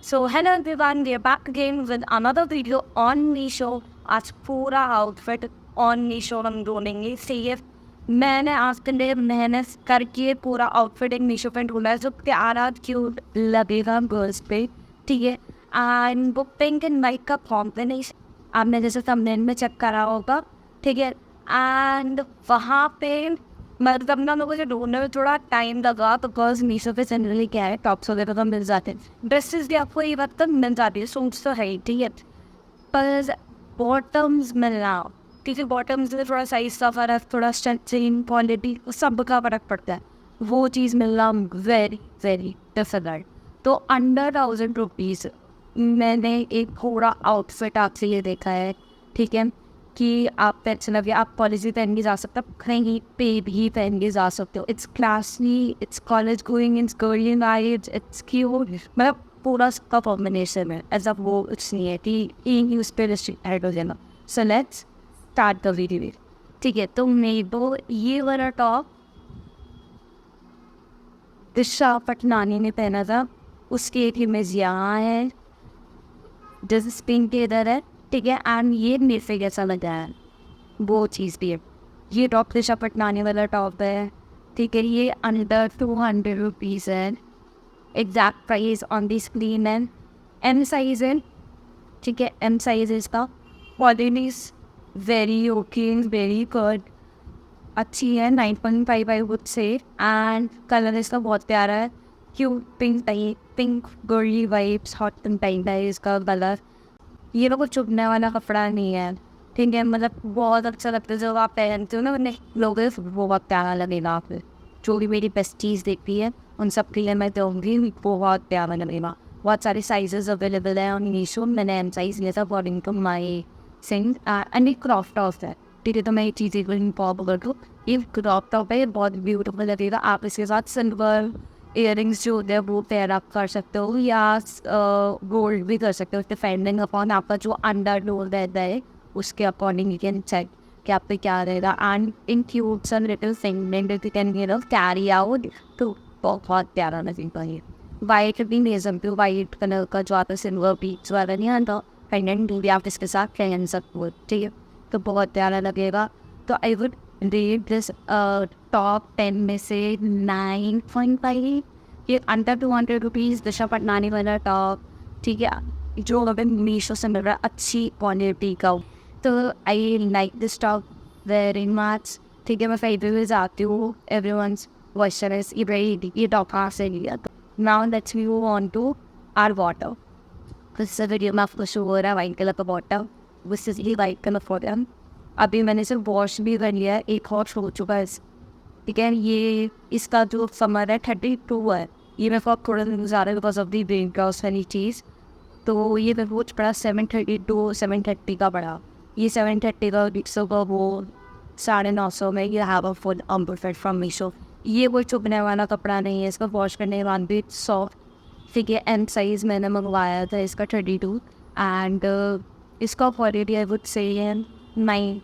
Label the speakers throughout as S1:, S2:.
S1: So hello everyone, we are back again with another video on Meesho. आज पूरा outfit on Meesho हम ढूंढेंगे safe. मैंने आज के लिए मेहनत करके पूरा आउटफिट एक मीशो पे ढूंढा है जो प्यारा क्यूट लगेगा गर्ल्स पे, ठीक है. एंड वो पिंक एंड वाइट का कॉम्बिनेशन आपने जैसे थंबनेल में चेक करा होगा, ठीक है. एंड वहाँ पे मतलब ना लोगों से ढूंढने में थोड़ा टाइम लगा बिकॉज मीशो पे जनरली क्या है टॉप्स वगैरह तो मिल जाते हैं, ड्रेसेस भी आपको ये वक्त तक मिल जाती है, सूट्स तो है ही, ठीक है. पर बॉटम्स मिलना, क्योंकि बॉटम्स में थोड़ा साइज का फ़र्क, थोड़ा स्ट्रेचिंग क्वालिटी सब का फ़र्क पड़ता है, वो चीज़ मिलना वेरी वेरी डिफिकल्ट. तो अंडर 1000 रुपीज़ मैंने एक पूरा आउटफिट आपसे ये देखा है, ठीक है, कि आप अच्छा लगे, आप कॉलेज भी पहन के जा सकते हो, कहीं पे भी पहन के जा सकते हो. It's classy, it's college going, it's girly vibes, it's cute, मतलब पूरा सबका कॉम्बिनेशन है. ऐसा वो कुछ नहीं है कि एक उस पर रिस्ट्रिक्ट हो जाना. So let's start the video, ठीक है. तो मेरे को ये वाला टॉप दिशा पटनानी ने पहना था, उसकी एक इमेज यहाँ है, जैसे स्पिन के इधर है, ठीक है. एंड ये मेरे से कैसा लगा है वो चीज़ भी है. ये टॉप दिशा पटनानी वाला टॉप है, ठीक है. ये अंडर 200 रुपीज़ है. Exact price on the screen है. एम साइज है, ठीक है. एम साइज है इसका. Quality is very okay, very good, अच्छी है. 9.5 I would say. And colour इसका बहुत प्यारा है, cute pink type, pink girly vibes, hot pink type है इसका कलर. ये लोग चुभने वाला कपड़ा नहीं है, ठीक है. मतलब बहुत अच्छा लगता है जब आप पहनते हो ना, मैंने लोगों को बहुत प्यारा लगेगा. आप जो भी मेरी बेस्ट चीज़ देखती है उन सब के लिए मैं दूँगी, बहुत प्यारा लगेगा. बहुत सारे साइजेस अवेलेबल हैं ऑन मीशो. मैंने एम साइज़ लिया था according to my sing. And एक क्रॉप टॉप है, ठीक है. तो मैं ये चीज़ें को इन्फॉर्म कर दूँ, ये क्रॉप टॉप है, ये बहुत ब्यूटीफुल लगेगा. आप इसके साथ सिल्वर इयरिंग्स जो होते हैं वो पेयर अप कर सकते हो, या गोल्ड भी कर सकते हो, डिपेंडिंग अपॉन आपका जो अंडर टोन रहता है उसके अकॉर्डिंग यू कैन चेक कि आप पे क्या रहेगा. And in cute sun little thing you can carry out, तो बहुत प्यारा लगेगा. ये वाइट भी ले सकते हो, वाइट कलर का जो आता है सिल्वर बीच वाला नहीं आता, पेंडेंट भी आप इसके साथ पहन सकते हो, ठीक है. तो बहुत प्यारा लगेगा. तो I would rate this top 10 में से 9.5. ये अंडर 200 रुपीज़ दिशा पटनानी वाला टॉप, ठीक है, जो अगर मीशो से मिल रहा है अच्छी क्वालिटी का. तो I like this top very much, ठीक है. मैं फेवरेट में जाती हूँ, एवरीवन्स क्वेश्चन इज ये टॉप कहाँ से लिया. तो now let's move on to our bottom. इस वीडियो में आपको शो हो रहा है वाइट कलर का bottom, with white colour bottom. अभी मैंने इसे वॉश भी कर लिया है, एक वॉश हो चुका है, ठीक है. ये इसका जो समर है 32 है. ये मेरे को थोड़ा ज़्यादा बिकॉज ऑफ दी ब्रेन का उस वाली चीज़. तो ये मेरे को पड़ा 730 का पड़ा. ये 730 का 100 का वो 950 में. ये हैव अ फुल अम्बरफेट फ्रॉम मीशो. ये कोई चुभने वाला कपड़ा नहीं है, इसका वॉश करने के बाद भी सॉफ्ट, ठीक है. एम साइज़ मैंने मंगवाया था इसका 32. एंड इसका क्वालिटी आई वुड से है 9.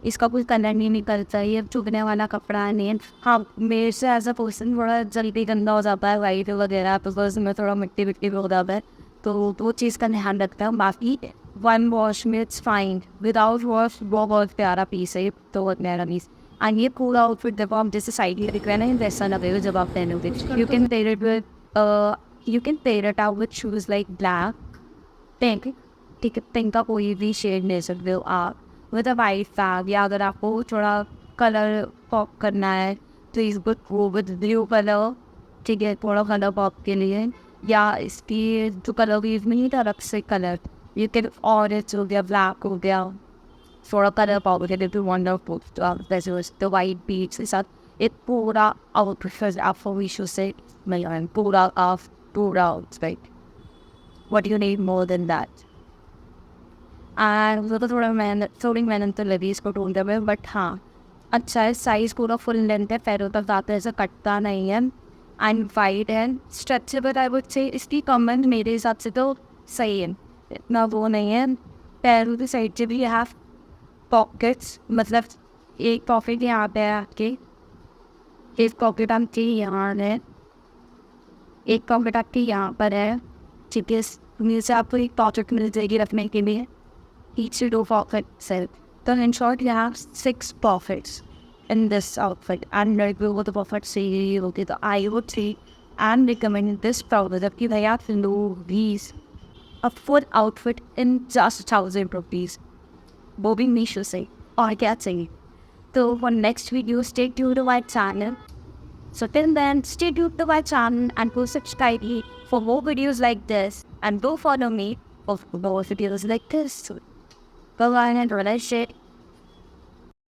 S1: इसका कोई कलर नहीं निकलता, ये चुभने वाला कपड़ा नहीं है. हाँ, मेरे से एज अ पर्सन थोड़ा जल्दी गंदा हो जाता है वाइट वगैरह, बिकॉज में थोड़ा मिट्टी विट्टी भी हो जाता है, तो वो चीज़ का ध्यान रखता हूँ. बाकी वन वॉश में इट्स फाइन, विदाउट वॉश वो बहुत प्यारा पीस है, तो बहुत प्यारा पीस. एंड ये पूरा आउटफिट जब आप जैसे साइड में दिख रहे हैं ना, वैसा लगेगा जब आप पहनोगे. You can pair it with you can pair it out with shoes like black, pink, ठीक है. पिंक का कोई भी शेड ले सकते हो आप, विद अ वाइट बैग. या अगर आपको थोड़ा कलर पॉप करना है तो इस बुक वो विद ब्लू कलर, ठीक है, थोड़ा कलर पॉप के लिए. या इसकी जो कलर भी नहीं था अलग से कलर, यू कैन ऑरेंज हो गया, ब्लैक हो गया, थोड़ा कलर पॉप के लिए वंडरफुल. तो आप वैसे तो वाइट बीच के साथ एक पूरा आउटफिट आपको मीशो से मिल पूरा आप पूरा outfit. What you need more than that? And वो तो थोड़ी मेहनत तो लगी इसको ढूंढने में, बट हाँ अच्छा है. साइज़ पूरा फुल लेंथ है, पैरों तक जाता है, ऐसा कटता नहीं है. एंड वाइड है, स्ट्रेचेबल आई वुड से. इसकी कमेंट मेरे हिसाब से तो सही है, इतना वो नहीं है. पैरों की साइड से भी हैव पॉकेट्स, मतलब एक पॉकेट यहाँ पे है आपके, एक पॉकेट आपके यहाँ है, एक पॉकेट आपके यहाँ पर है, ठीक है, इसमें से आपको एक पॉकेट मिल जाएगी रखने के लिए, each to 2 pockets. So in short, you have 6 pockets in this outfit. And like what the pockets say, okay, so I would say and recommend this product that they have these a full outfit in just 1,000 rupees. वो भी मीशो से, और क्या चाहिए. So for next video, stay tuned to my channel. So till then, stay tuned to my channel and go subscribe me for more videos like this. And go follow me for more videos like this. Bye-bye and relationship.